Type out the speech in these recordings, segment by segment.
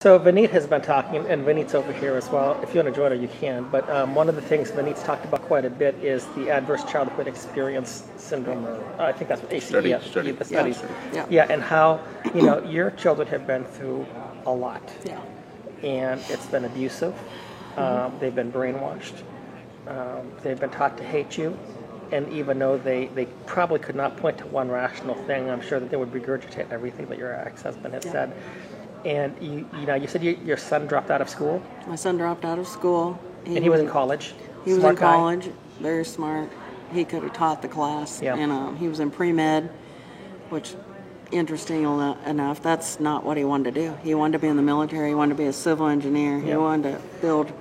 So Vineet has been talking, and Vineet's over here as well. If you want to join her, you can. But one of the things Vineet's talked about quite a bit is the adverse childhood experience syndrome. Or, I think that's what ACE. Study. The studies. Yeah. And how your children have been through a lot. Yeah. And it's been abusive. They've been brainwashed. They've been taught to hate you. And even though they probably could not point to one rational thing, I'm sure that they would regurgitate everything that your ex-husband has said. And you said your son dropped out of school? My son dropped out of school. He was in college? He was in college, very smart. He could have taught the class. Yeah. And he was in pre-med, which, interesting enough, that's not what he wanted to do. He wanted to be in the military. He wanted to be a civil engineer. He wanted to build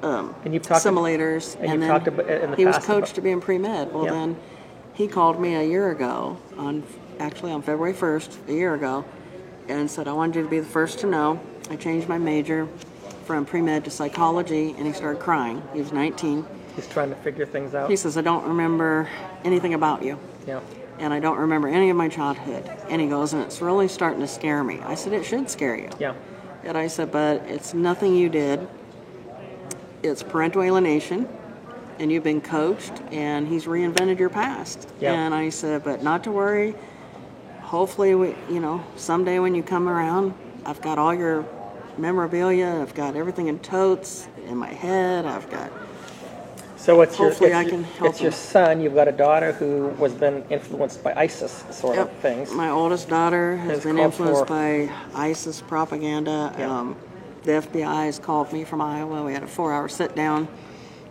simulators. And then talked about in the he was past coached to be in pre-med. Well, then he called me a year ago, on February 1st, a year ago, and said, I wanted you to be the first to know. I changed my major from pre-med to psychology, and he started crying. He was 19. He's trying to figure things out. He says, I don't remember anything about you. Yeah. And I don't remember any of my childhood. And he goes, and it's really starting to scare me. I said, it should scare you. Yeah. And I said, but it's nothing you did. It's parental alienation, and you've been coached, and he's reinvented your past. Yeah. And I said, but not to worry. Hopefully, someday when you come around, I've got all your memorabilia. I've got everything in totes in my head. I've got. So I can help it's your son. You've got a daughter who was been influenced by ISIS sort of things. My oldest daughter has been influenced by ISIS propaganda. Yeah. The FBI has called me from Iowa. We had a 4-hour sit down.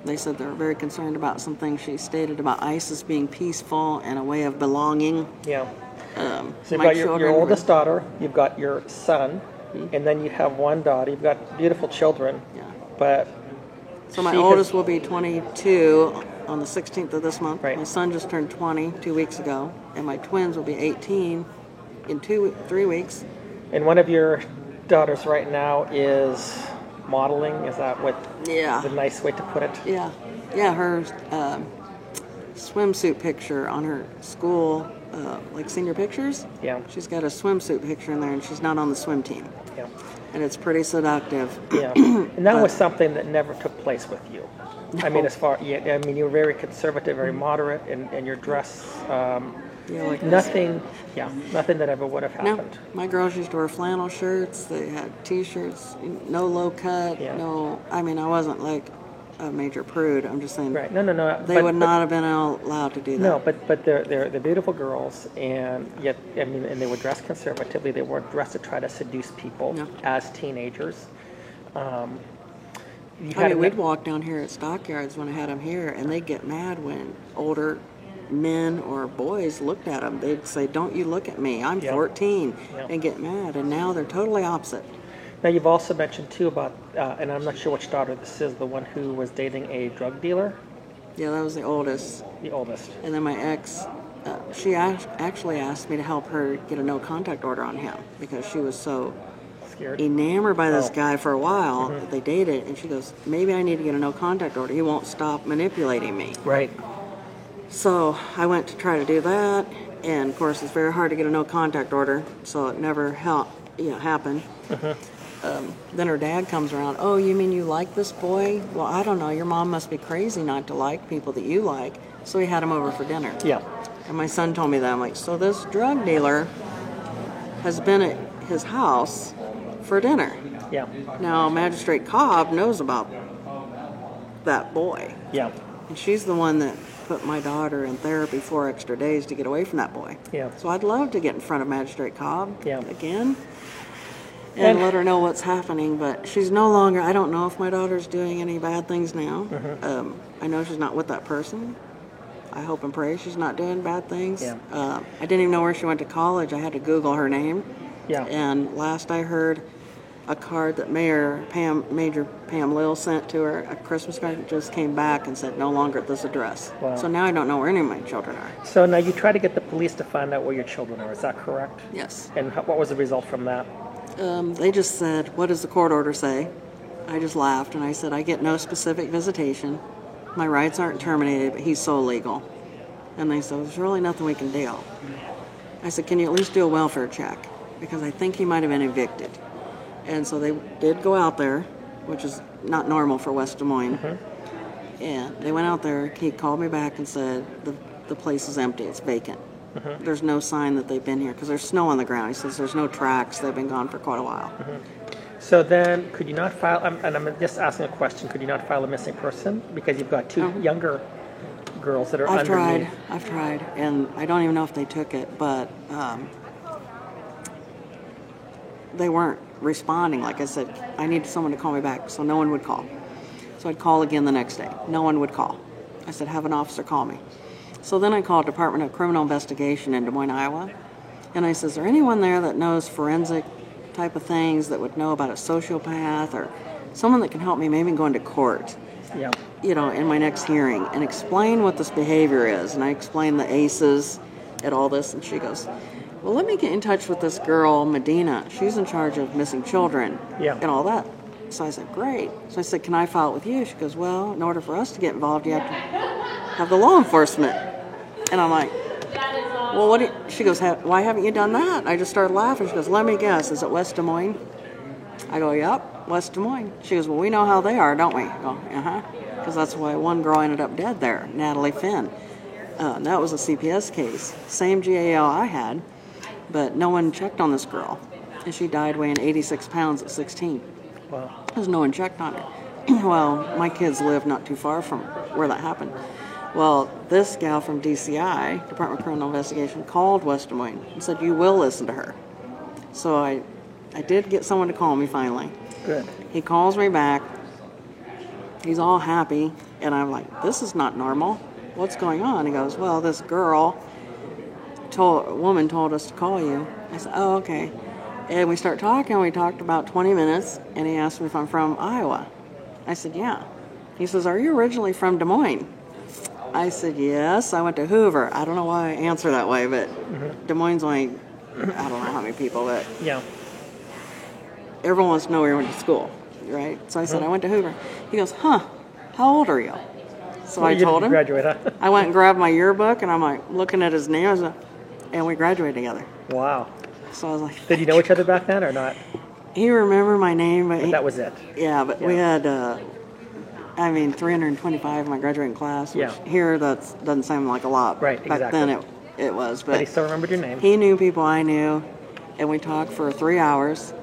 They said they're very concerned about some things she stated about ISIS being peaceful and a way of belonging. Yeah. So you've got your oldest daughter, you've got your son, and then you have one daughter. You've got beautiful children. Yeah. But so my oldest will be 22 on the 16th of this month. Right. My son just turned 20 2 weeks ago, and my twins will be 18 in 3 weeks. And one of your daughters right now is modeling. Is that what? Yeah. The nice way to put it? Yeah. Yeah. Her swimsuit picture on her school. Senior pictures. Yeah. She's got a swimsuit picture in there, and she's not on the swim team. Yeah. And it's pretty seductive. Yeah. And that was something that never took place with you. No. I mean, you were very conservative, very moderate in your dress. Nothing that ever would have happened. No, my girls used to wear flannel shirts. They had T-shirts, no low cut. Yeah. No, I was like a major prude. I'm just saying. Right. No. They would not have been allowed to do that. No, but they're beautiful girls, and yet and they were dressed conservatively. They weren't dressed to try to seduce people as teenagers. We'd walk down here at Stockyards when I had them here, and they'd get mad when older men or boys looked at them. They'd say, "Don't you look at me? I'm 14," and get mad. And now they're totally opposite. Now, you've also mentioned, too, about, and I'm not sure which daughter this is, the one who was dating a drug dealer? Yeah, that was the oldest. The oldest. And then my ex, she actually asked me to help her get a no-contact order on him because she was so scared, enamored by this guy for a while that they dated. And she goes, maybe I need to get a no-contact order. He won't stop manipulating me. Right. So I went to try to do that. And, of course, it's very hard to get a no-contact order, so it never happened. Then her dad comes around. Oh, you mean you like this boy? Well, I don't know. Your mom must be crazy not to like people that you like. So he had him over for dinner. Yeah. And my son told me that. I'm like, so this drug dealer has been at his house for dinner. Yeah. Now, Magistrate Cobb knows about that boy. Yeah. And she's the one that put my daughter in therapy 4 extra days to get away from that boy. Yeah. So I'd love to get in front of Magistrate Cobb again. And let her know what's happening, but she's no longer. I don't know if my daughter's doing any bad things now. I know she's not with that person. I hope and pray she's not doing bad things. Yeah. I didn't even know where she went to college. I had to Google her name. Yeah. And last I heard, a card that Major Pam Lill sent to her, a Christmas card, just came back and said no longer at this address. Wow. So now I don't know where any of my children are. So now you try to get the police to find out where your children are. Is that correct? Yes. And what was the result from that? They just said, what does the court order say? I just laughed and I said, I get no specific visitation. My rights aren't terminated, but he's so legal. And they said, there's really nothing we can do. I said, can you at least do a welfare check? Because I think he might have been evicted. And so they did go out there, which is not normal for West Des Moines. And they went out there. He called me back and said, the place is empty. It's vacant. There's no sign that they've been here because there's snow on the ground. He says there's no tracks. They've been gone for quite a while. So then, could you not file, and I'm just asking a question, could you not file a missing person? Because you've got two younger girls that are I've underneath. tried, and I don't even know if they took it, but they weren't responding. Like I said, I needed someone to call me back, so no one would call. So I'd call again the next day. No one would call. I said, have an officer call me. So then I called Department of Criminal Investigation in Des Moines, Iowa, and I said, is there anyone there that knows forensic type of things, that would know about a sociopath or someone that can help me maybe go into court? Yeah. You know, in my next hearing and explain what this behavior is. And I explained the ACEs and all this, and she goes, well, let me get in touch with this girl, Medina. She's in charge of missing children and all that. So I said, great. So I said, can I file it with you? She goes, well, in order for us to get involved, you have to have the law enforcement. And I'm like, well, what? She goes, why haven't you done that? I just started laughing. She goes, let me guess, is it West Des Moines? I go, yep, West Des Moines. She goes, well, we know how they are, don't we? I go, uh-huh. Because that's why one girl ended up dead there, Natalie Finn. And that was a CPS case. Same GAL I had, but no one checked on this girl. And she died weighing 86 pounds at 16. Wow. Because no one checked on her. Well, my kids live not too far from where that happened. Well, this gal from DCI, Department of Criminal Investigation, called West Des Moines and said, you will listen to her. So I did get someone to call me finally. Good. He calls me back. He's all happy. And I'm like, this is not normal. What's going on? He goes, well, this a woman told us to call you. I said, oh, okay. And we start talking. We talked about 20 minutes. And he asked me if I'm from Iowa. I said, yeah. He says, are you originally from Des Moines? I said, yes, I went to Hoover. I don't know why I answer that way, but Des Moines only, I don't know how many people, but everyone wants to know where you went to school, right? So I said, I went to Hoover. He goes, how old are you? So I told him. Graduate, huh? I went and grabbed my yearbook, and I'm like looking at his name, and we graduated together. Wow. So I was like, did you know each other back then or not? He remembered my name, but that was it. Yeah, but we had 325 in my graduating class, which here that doesn't sound like a lot. Right, Back exactly. then it was. But he still remembered your name. He knew people I knew, and we talked for 3 hours,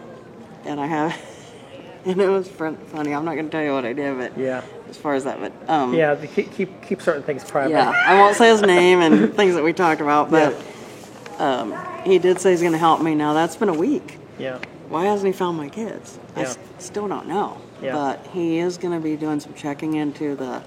and and it was funny. I'm not going to tell you what I did, but as far as that, but keep certain things private. Yeah, I won't say his name and things that we talked about, but he did say he's going to help me. Now that's been a week. Yeah. Why hasn't he found my kids? I still don't know. Yeah. But he is going to be doing some checking into the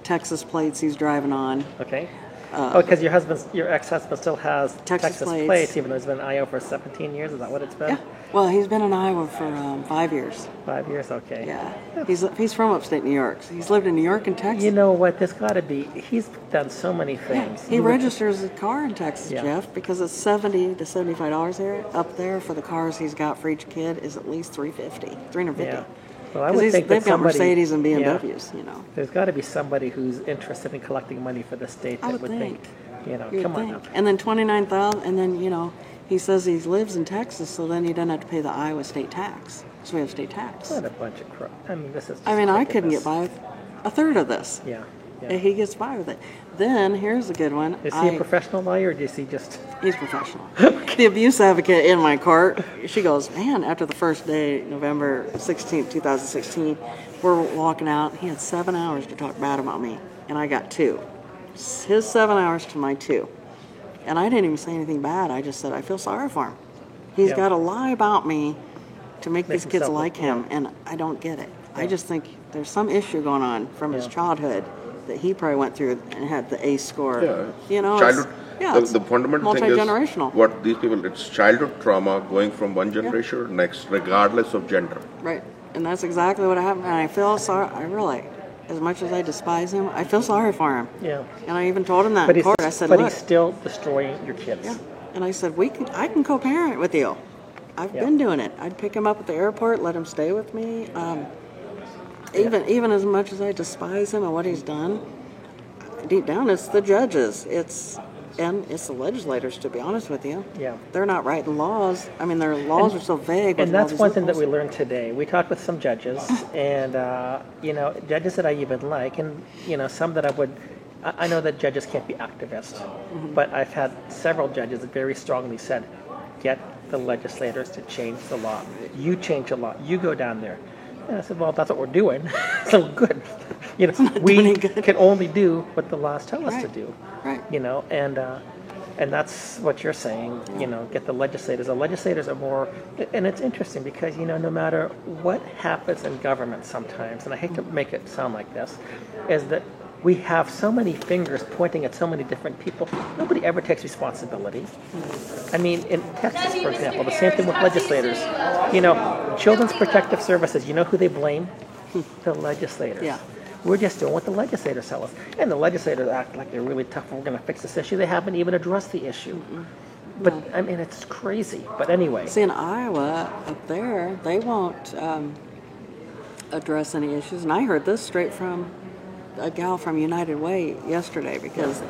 Texas plates he's driving on. Okay. Because your ex-husband still has Texas plates, even though he's been in Iowa for 17 years. Is that what it's been? Yeah. Well, he's been in Iowa for 5 years. 5 years, okay. Yeah. He's from upstate New York. So he's lived in New York and Texas. You know what? There's got to be. He's done so many things. Yeah. He registers a car in Texas, Jeff, because it's $70 to $75 here. Up there for the cars he's got for each kid is at least $350. Yeah. Well, I would think they've got Mercedes and BMWs, you know. There's got to be somebody who's interested in collecting money for the state that would think, come on now. And then $29,000, and then, he says he lives in Texas, so then he doesn't have to pay the Iowa state tax. So we have state tax. What a bunch of crap. I mean, this is just I couldn't get by with a third of this. Yeah. And he gets by with it. Then, here's a good one. Is he a professional lawyer, or is he just... He's professional. The abuse advocate in my court, she goes, man, after the first day, November 16th, 2016, we're walking out. He had 7 hours to talk bad about me, and I got 2. His 7 hours to my 2. And I didn't even say anything bad. I just said, I feel sorry for him. He's got to lie about me to make these kids like him, and I don't get it. I just think there's some issue going on from his childhood that he probably went through and had the ACE score. Childhood. The fundamental thing is multi-generational. What these people, it's childhood trauma going from one generation to the next, regardless of gender. Right. And that's exactly what happened. And I feel sorry. I really, as much as I despise him, I feel sorry for him. Yeah. And I even told him that in court. I said, look. But he's still destroying your kids. Yeah. And I said, I can co-parent with you. I've been doing it. I'd pick him up at the airport, let him stay with me. Even as much as I despise him and what he's done, deep down it's the judges. It's And it's the legislators, to be honest with you. Yeah. They're not writing laws. I mean, their laws are so vague. with And all that's these one thing that loopholes. we learned today. We talked with some judges, and judges that I even like, and some that I would. I know that judges can't be activists, but I've had several judges that very strongly said, "Get the legislators to change the law. You change the law. You go down there." And I said, "Well, that's what we're doing. So good. doing We any good. can only do what the laws tell us to Right. do." Right. And that's what you're saying, get the legislators. The legislators are more, and it's interesting because, no matter what happens in government sometimes, and I hate to make it sound like this, is that we have so many fingers pointing at so many different people. Nobody ever takes responsibility. I mean, in Texas, for example, the same thing with legislators. Children's Protective Services, you know who they blame? The legislators. Yeah. We're just doing what the legislators tell us. And the legislators act like they're really tough. We're going to fix this issue. They haven't even addressed the issue. But, I mean, it's crazy. But anyway. See, in Iowa, up there, they won't address any issues. And I heard this straight from a gal from United Way yesterday, because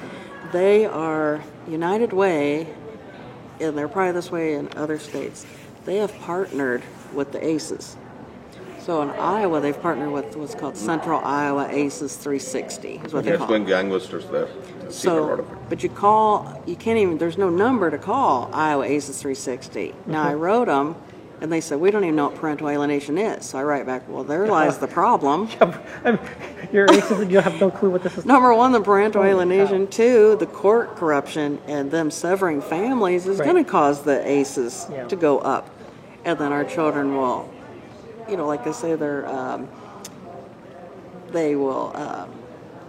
they are United Way, and they're probably this way in other states. They have partnered with the ACEs. So in Iowa, they've partnered with what's called Central Iowa ACEs 360, is what they It's call going it. gangbusters there. I've seen a lot of it. But you can't even, there's no number to call Iowa ACEs 360. Now, I wrote them, and they said, we don't even know what parental alienation is. So I write back, well, there lies the problem. I mean, your aces, and you have no clue what this is. Number one, the parental Holy alienation. Two, the court corruption and them severing families is Right. going to cause the ACEs Yeah. to go up. And then our children will, like they say, their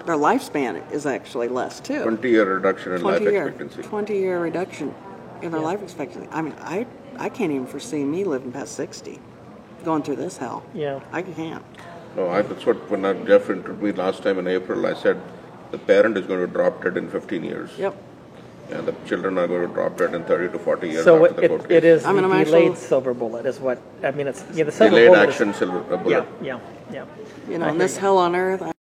lifespan is actually less too. 20-year reduction in life expectancy. 20-year reduction in their life expectancy. I mean, I can't even foresee me living past 60, going through this hell. Yeah. I can't. No, that's what when Jeff interviewed me last time in April, I said the parent is going to drop dead in 15 years. Yep. And the children are going to drop dead in 30 to 40 years So after the court it case. is I mean, the I'm delayed actually- silver bullet is what, I mean, it's, the silver Delayed bullet action silver bullet. yeah. In this hell on earth,